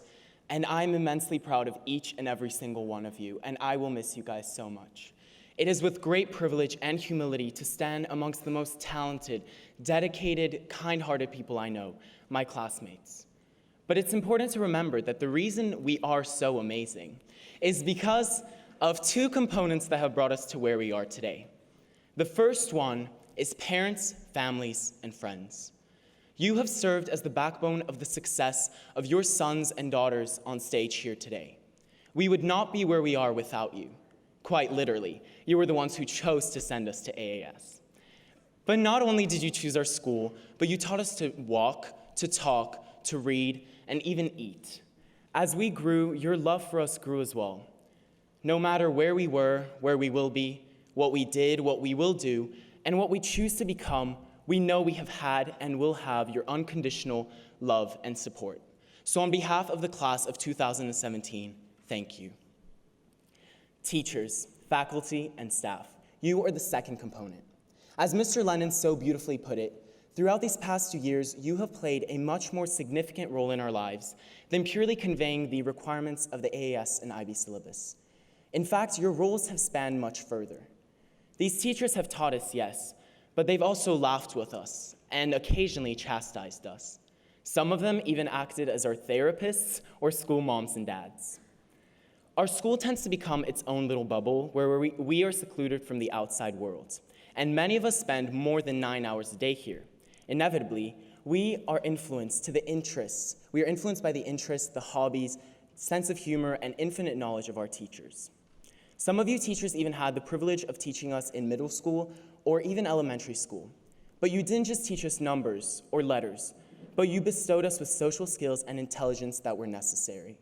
And I'm immensely proud of each and every single one of you, and I will miss you guys so much. It is with great privilege and humility to stand amongst the most talented, dedicated, kind-hearted people I know, my classmates. But it's important to remember that the reason we are so amazing is because of two components that have brought us to where we are today. The first one is parents, families, and friends. You have served as the backbone of the success of your sons and daughters on stage here today. We would not be where we are without you. Quite literally, you were the ones who chose to send us to AAS. But not only did you choose our school, but you taught us to walk, to talk, to read, and even eat. As we grew, your love for us grew as well. No matter where we were, where we will be, what we did, what we will do, and what we choose to become, we know we have had and will have your unconditional love and support. So on behalf of the class of 2017, thank you. Teachers, faculty, and staff, you are the second component. As Mr. Lennon so beautifully put it, throughout these past 2 years, you have played a much more significant role in our lives than purely conveying the requirements of the AAS and IB syllabus. In fact, your roles have spanned much further. These teachers have taught us, yes, but they've also laughed with us and occasionally chastised us. Some of them even acted as our therapists or school moms and dads. Our school tends to become its own little bubble where we are secluded from the outside world, and many of us spend more than 9 hours a day here. Inevitably, we are influenced by the interests, the hobbies, sense of humor, and infinite knowledge of our teachers. Some of you teachers even had the privilege of teaching us in middle school or even elementary school. But you didn't just teach us numbers or letters, but you bestowed us with social skills and intelligence that were necessary.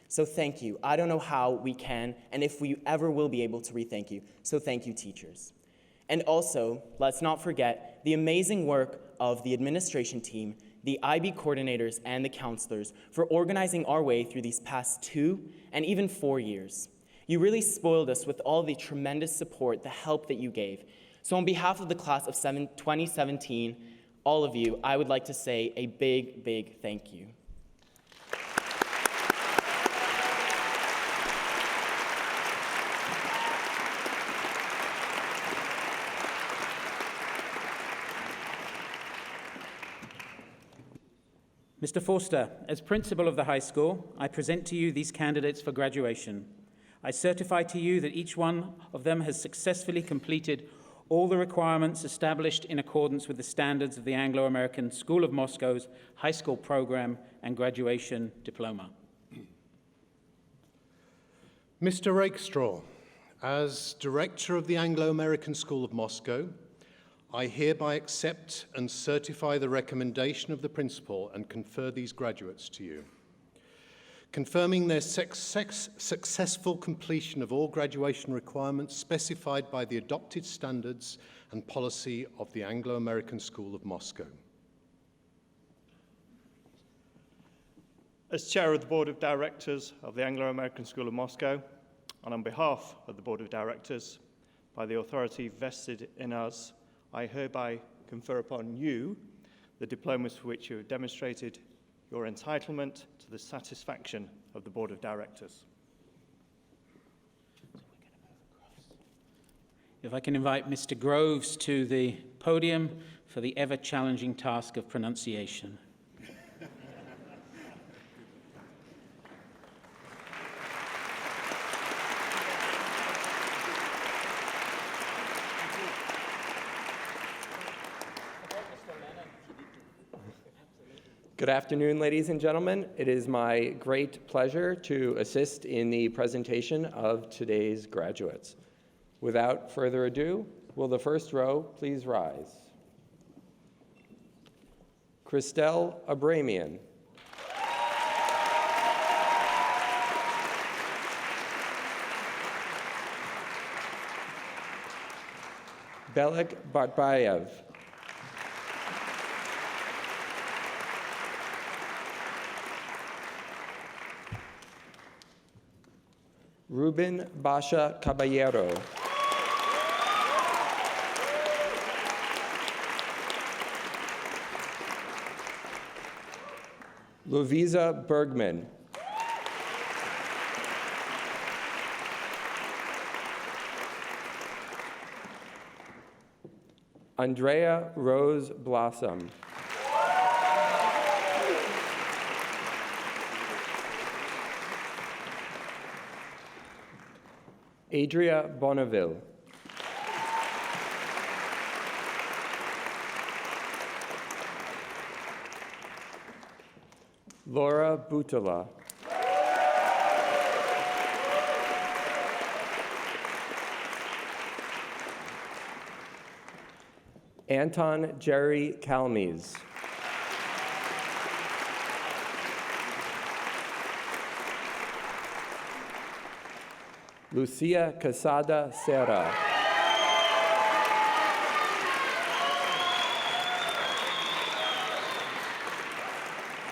So thank you. I don't know how we can, and if we ever will be able to re-thank you, so thank you, teachers. And also, let's not forget the amazing work of the administration team, the IB coordinators, and the counselors for organizing our way through these past 2 and even 4 years. You really spoiled us with all the tremendous support, the help that you gave. So on behalf of the class of 2017, all of you, I would like to say a big, big thank you. Mr. Forster, as principal of the high school, I present to you these candidates for graduation. I certify to you that each one of them has successfully completed all the requirements established in accordance with the standards of the Anglo-American School of Moscow's high school program and graduation diploma. Mr. Rakestraw, as Director of the Anglo-American School of Moscow, I hereby accept and certify the recommendation of the principal and confer these graduates to you, confirming their successful completion of all graduation requirements specified by the adopted standards and policy of the Anglo-American School of Moscow. As Chair of the Board of Directors of the Anglo-American School of Moscow, and on behalf of the Board of Directors, by the authority vested in us, I hereby confer upon you the diplomas for which you have demonstrated your entitlement to the satisfaction of the Board of Directors. If I can invite Mr. Groves to the podium for the ever-challenging task of pronunciation. Good afternoon, ladies and gentlemen. It is my great pleasure to assist in the presentation of today's graduates. Without further ado, will the first row please rise? Christelle Abramian. Belek Batbayev. Ruben Basha Caballero. Lovisa Bergman. Andrea Rose Blossom. Adria Bonneville. Laura Butala. Anton Jerry Calmes. Lucia Casada Serra.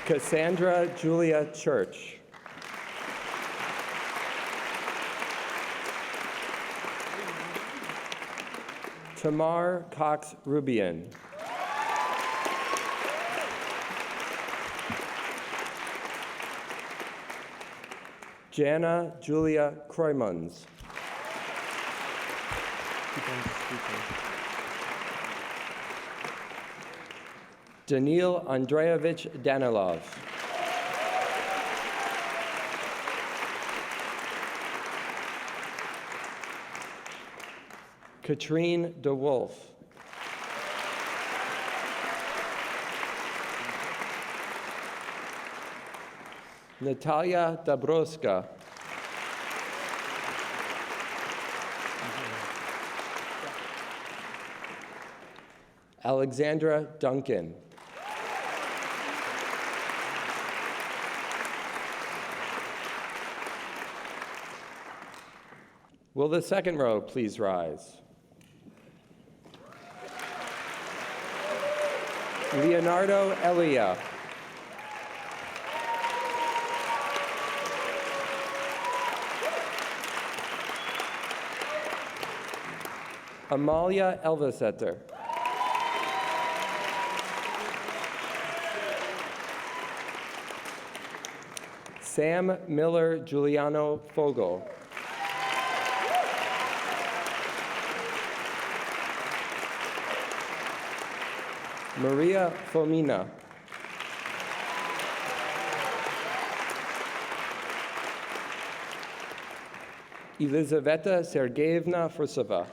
Cassandra Julia Church. Tamar Cox Rubian. Jana Julia Kroimans. Danil Andreevich Danilov. Katrine DeWolf. Natalia Dabroska. Alexandra Duncan. Will the second row please rise? Leonardo Elia. Amalia Elvesetter. Sam Miller Giuliano Fogel. Maria Fomina. Elizaveta Sergeyevna Fursova.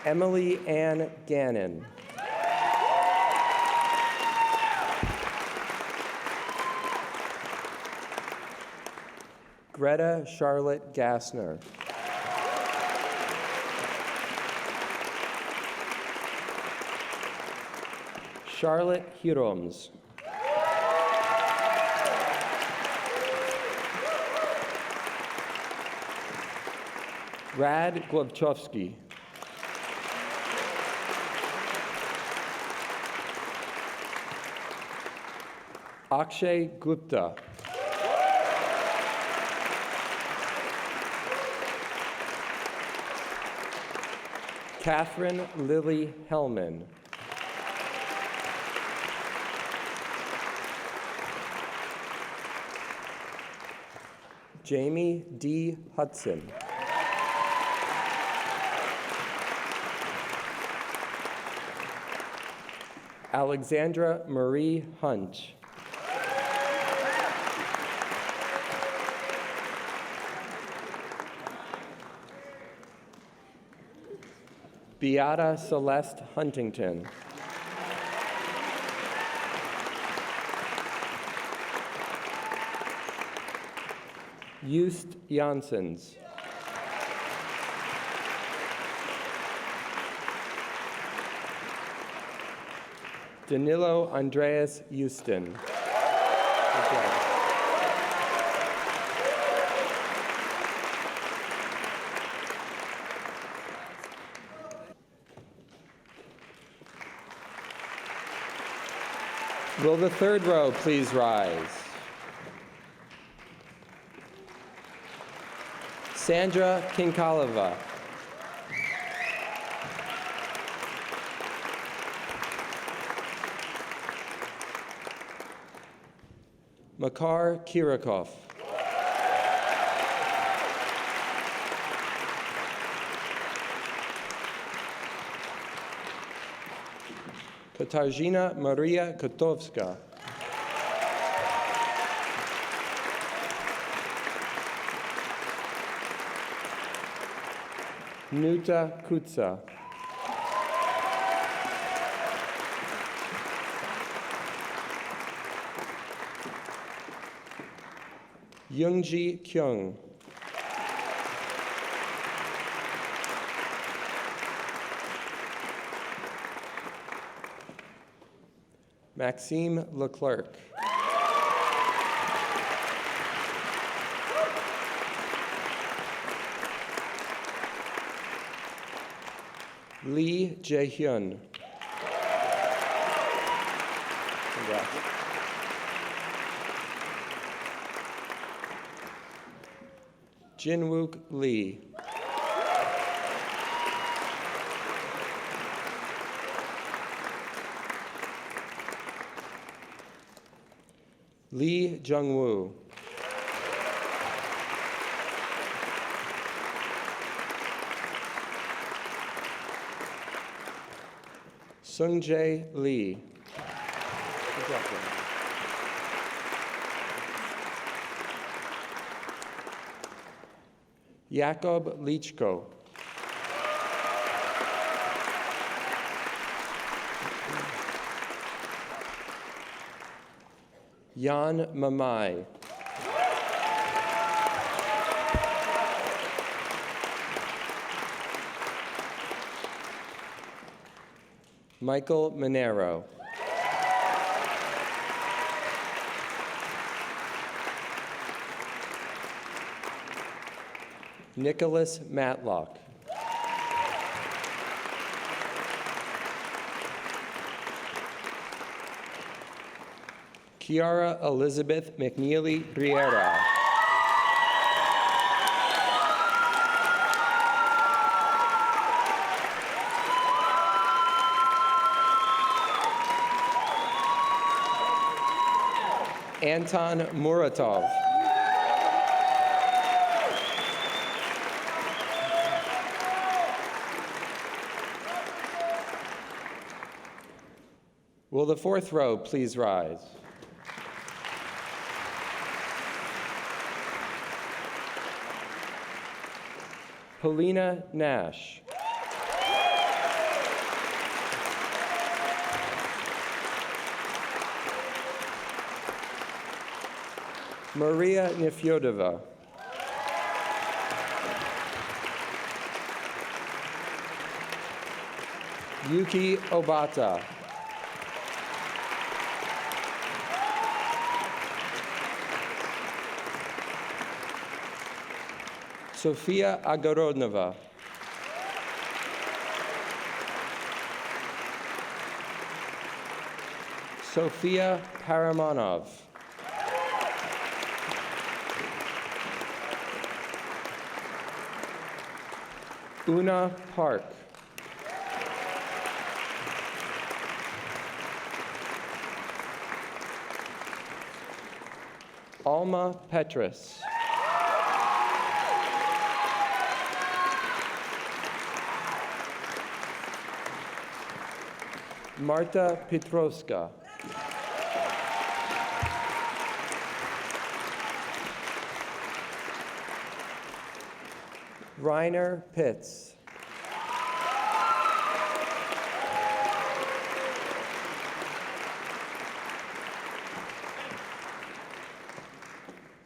Emily Ann Gannon. Greta Charlotte Gassner. Charlotte Hiroms. Rad Globchovsky. Akshay Gupta. Catherine Lily Hellman. Jamie D. Hudson. Alexandra Marie Hunt. Beata Celeste Huntington. Just Janssens. Danilo Andreas Houston. Will the third row please rise? Sandra Kinkalova. Makar Kirikov. Katarzyna Maria Kotowska. Nuta Kutsa. Youngji Kyung. Maxime Leclerc. Lee Jae-hyun. Congrats. Jinwook Lee. Lee Jung-woo. Sungjae Lee. Good job, Jim. Jakob Lichko. Jan Mamai. Michael Monero. Nicholas Matlock. Kiara Elizabeth McNeely Riera. Anton Muratov. Will the fourth row please rise? Helena Nash. Maria Nefyodova. Yuki Obata. Sofia Agorodnova. Sofia Paramanov. Una Park. Alma Petrus. Marta Petrovska. Reiner Pitts.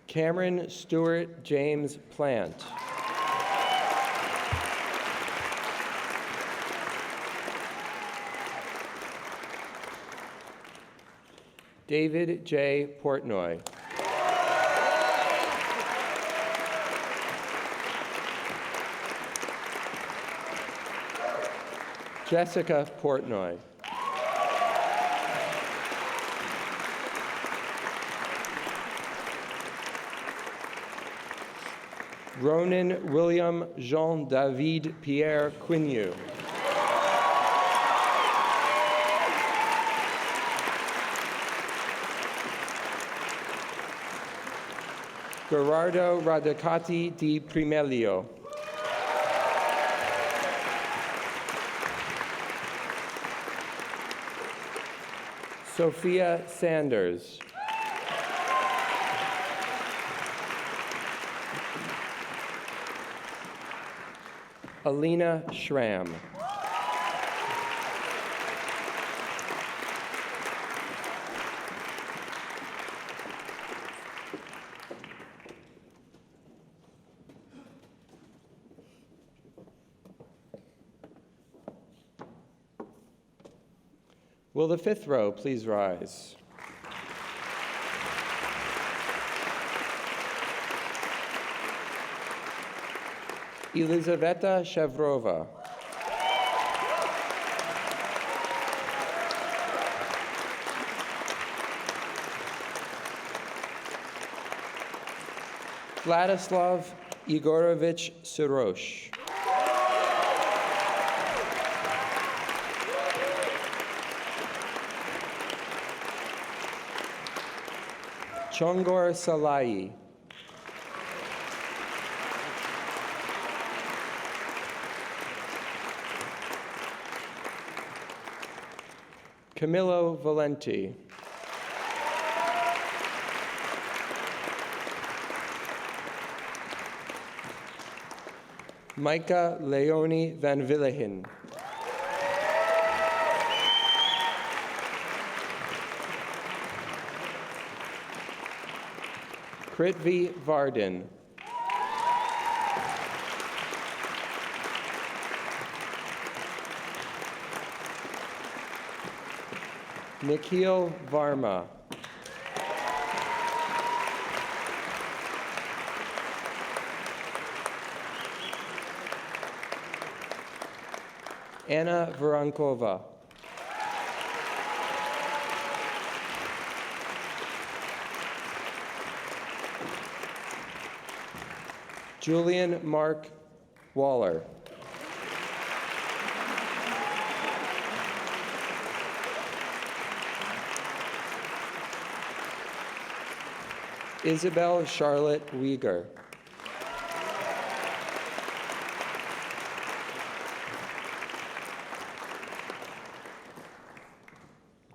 Cameron Stewart James Plant. David J. Portnoy. Jessica Portnoy. Ronan William Jean David Pierre Quignew. Gerardo Radicati di Primelio. Sophia Sanders. Alina Schramm. Will the fifth row please rise? Elizaveta Shevrova. Vladislav Igorovich Sirosh. Chongor Salai. Camilo Valenti. Micah Leonie van Villehin. Kritvi Varden. Nikhil Varma. Anna Varankova. Julian Mark Waller. Isabel Charlotte Wieger.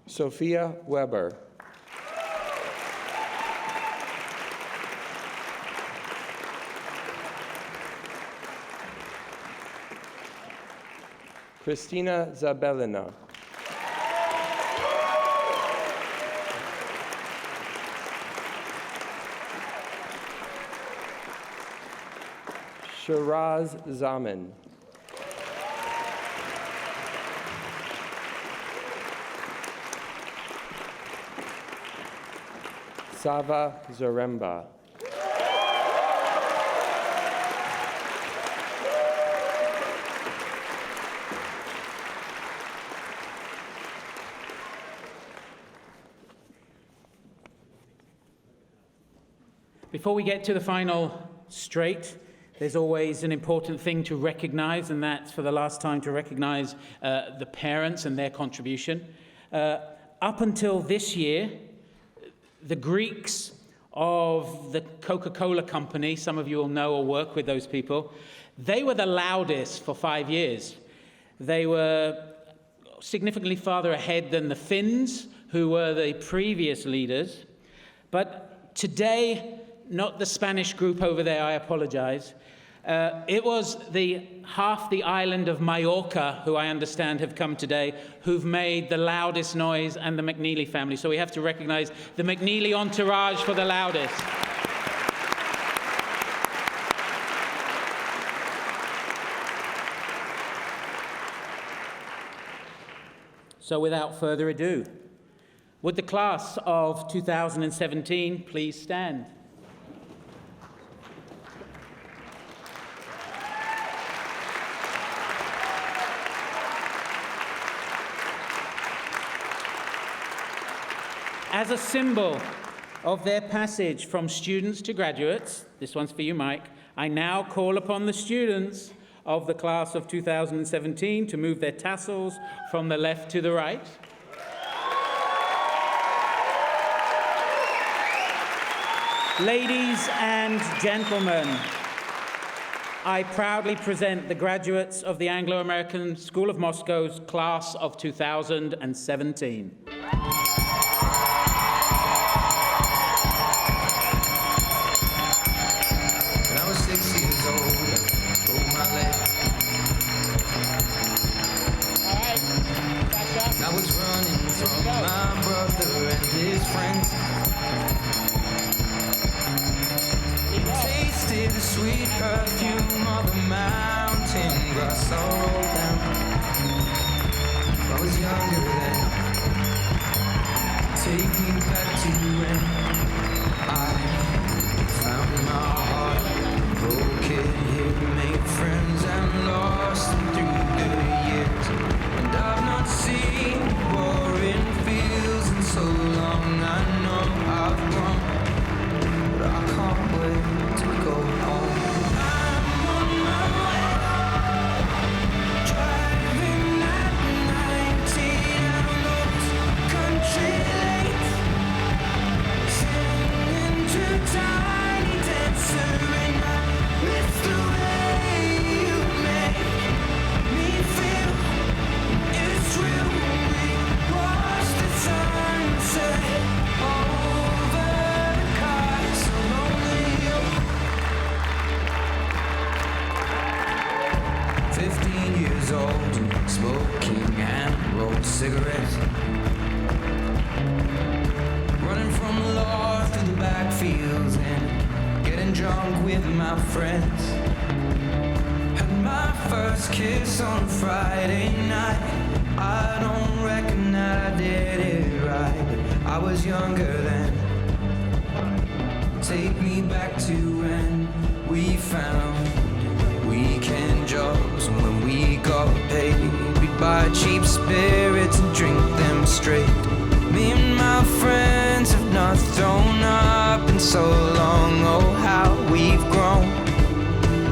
Sophia Weber. Christina Zabelina. Shiraz Zaman. Sava Zaremba. Before we get to the final straight, there's always an important thing to recognize, and that's for the last time to recognize the parents and their contribution. Up until this year, the Greeks of the Coca-Cola company, some of you will know or work with those people, they were the loudest for 5 years. They were significantly farther ahead than the Finns, who were the previous leaders. But today, not the Spanish group over there, I apologize. It was half the island of Mallorca, who I understand have come today, who've made the loudest noise, and the McNeely family. So we have to recognize the McNeely entourage for the loudest. So without further ado, would the class of 2017 please stand? As a symbol of their passage from students to graduates, this one's for you, Mike, I now call upon the students of the class of 2017 to move their tassels from the left to the right. Ladies and gentlemen, I proudly present the graduates of the Anglo-American School of Moscow's class of 2017. I was running from my brother and his friends. Tasted the sweet perfume of the mountain grass all rolled down. I was younger then. Take me back to when I found my heart broken here, made friends and lost them through the years. And I've not seen boring fields in so long. I know I've grown, but I can't wait to go home. I'm on my way, driving at 90 down those country lanes, singing to Tiny Dancer, and I miss the way you make me feel. It's real. We watch the sunset over the castle lonely. 15 years old and smoking and rolled cigarettes, running from the law through the backfields and getting drunk with my friends. Had my first kiss on a Friday night. I don't reckon that I did it right, but I was younger then. Take me back to when we found weekend jobs, and when we got paid, we'd buy cheap spirits and drink them straight. Me and my friends have not thrown up in so long. Oh, how we've grown,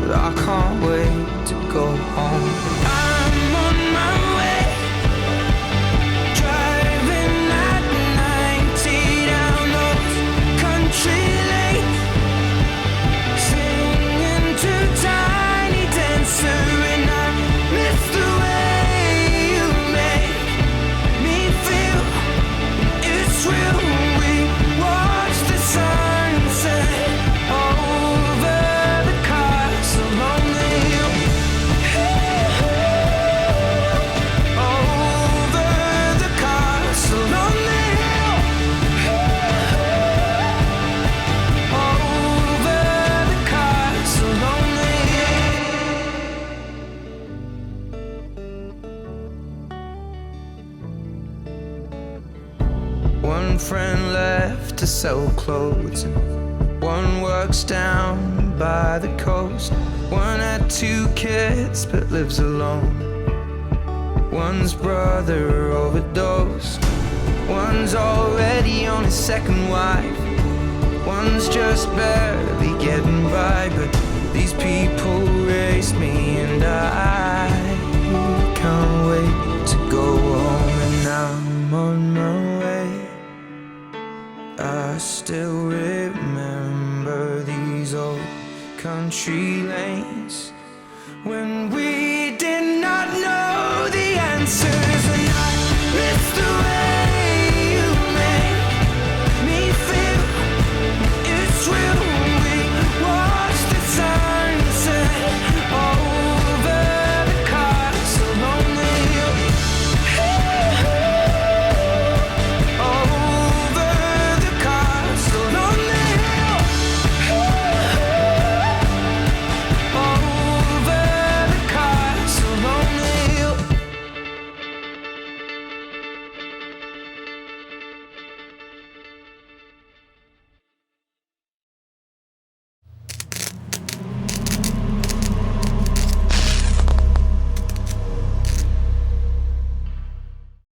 but I can't wait to go home. I'm on my way, driving at 90 down those country lanes, singing to Tiny Dancer, and I miss the way you make me feel. It's real. We watch the sunset over the castle lonely. Over the castle lonely. Over the castle lonely. One friend left to sell clothes, one works down by the coast. One had 2 kids but lives alone. One's brother overdosed. One's already on his second wife. One's just barely getting by, but these people race me, and I can't wait to go home. And I'm on my way. I still remember these old country lanes when we